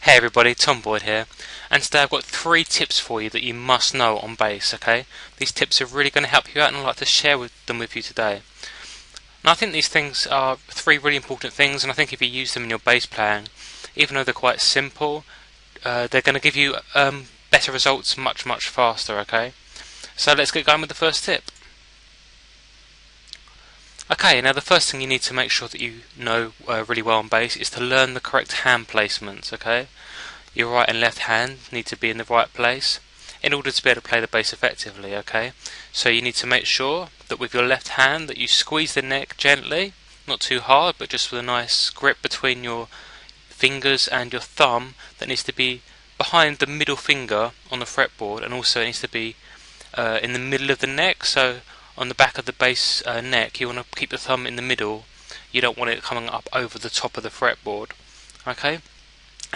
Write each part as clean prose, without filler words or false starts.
Hey everybody, Tom Boyd here, and today I've got 3 tips for you that you must know on bass, okay? These tips are really going to help you out and I'd like to share them with you today. And I think these things are 3 really important things, and I think if you use them in your bass playing, even though they're quite simple, they're going to give you better results much faster, okay? So let's get going with the first tip. Okay, now the first thing you need to make sure that you know really well on bass is to learn the correct hand placements, okay? Your right and left hand need to be in the right place in order to be able to play the bass effectively, okay? So you need to make sure that with your left hand that you squeeze the neck gently, not too hard, but just with a nice grip between your fingers and your thumb that needs to be behind the middle finger on the fretboard, and also it needs to be in the middle of the neck, so on the back of the bass neck you want to keep the thumb in the middle. You don't want it coming up over the top of the fretboard, okay?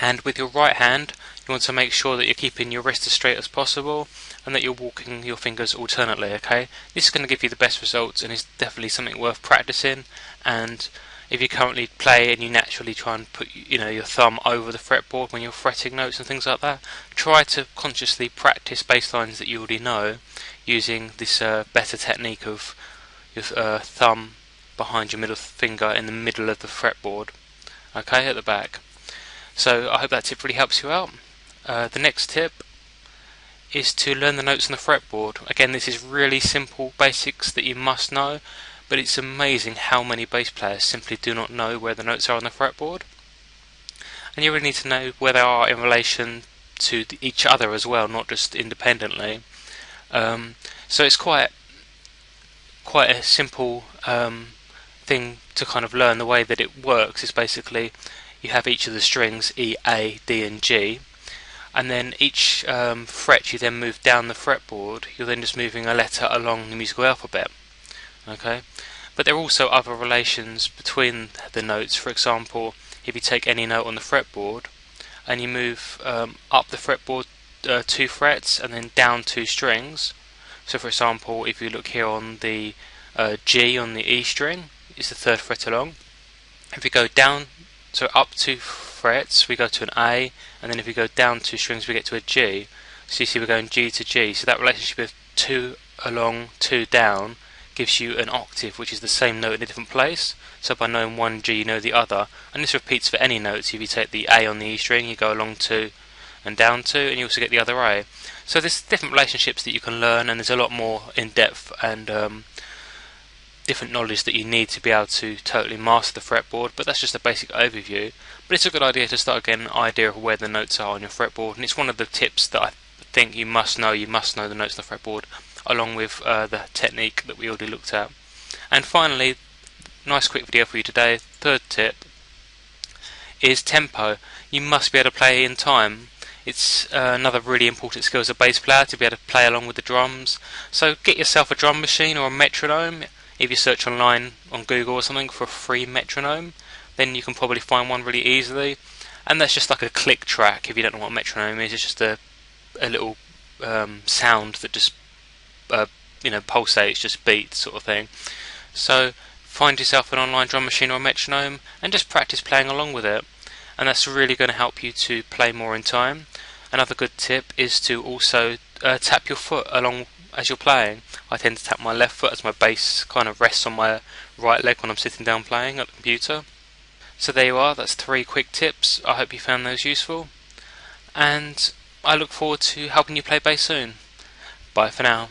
And with your right hand you want to make sure that you're keeping your wrist as straight as possible and that you're walking your fingers alternately, okay? This is going to give you the best results and is definitely something worth practicing. And if you currently play and you naturally try and put your thumb over the fretboard when you're fretting notes and things like that, try to consciously practice bass lines that you already know using this better technique of your thumb behind your middle finger in the middle of the fretboard, okay, at the back. So I hope that tip really helps you out. The next tip is to learn the notes on the fretboard. Again, this is really simple basics that you must know, but it's amazing how many bass players simply do not know where the notes are on the fretboard. And you really need to know where they are in relation to each other as well, not just independently. So it's quite a simple thing to kind of learn. The way that it works is basically you have each of the strings E, A, D and G, and then each fret you then move down the fretboard. You're then just moving a letter along the musical alphabet, okay? But there are also other relations between the notes. For example, if you take any note on the fretboard and you move up the fretboard 2 frets and then down 2 strings. So for example, if you look here on the G on the E string, it's the 3rd fret along. If we go down, so up 2 frets, we go to an A, and then if we go down 2 strings, we get to a G. So you see we're going G to G. So that relationship of 2 along, 2 down gives you an octave, which is the same note in a different place. So by knowing one G, you know the other. And this repeats for any notes. If you take the A on the E string, you go along 2 and down 2, and you also get the other A. So there's different relationships that you can learn, and there's a lot more in depth and different knowledge that you need to be able to totally master the fretboard, but that's just a basic overview. But it's a good idea to start getting an idea of where the notes are on your fretboard, and it's one of the tips that I think you must know. You must know the notes on the fretboard, along with the technique that we already looked at. And finally, nice quick video for you today. 3rd tip is tempo. You must be able to play in time. It's another really important skill as a bass player, to be able to play along with the drums. So get yourself a drum machine or a metronome. If you search online on Google or something for a free metronome, then you can probably find one really easily. And that's just like a click track. If you don't know what a metronome is, it's just a little sound that just pulsates, just beats sort of thing. So find yourself an online drum machine or a metronome and just practice playing along with it. And that's really going to help you to play more in time. Another good tip is to also tap your foot along as you're playing. I tend to tap my left foot as my bass kind of rests on my right leg when I'm sitting down playing at the computer. So there you are, that's 3 quick tips. I hope you found those useful, and I look forward to helping you play bass soon. Bye for now.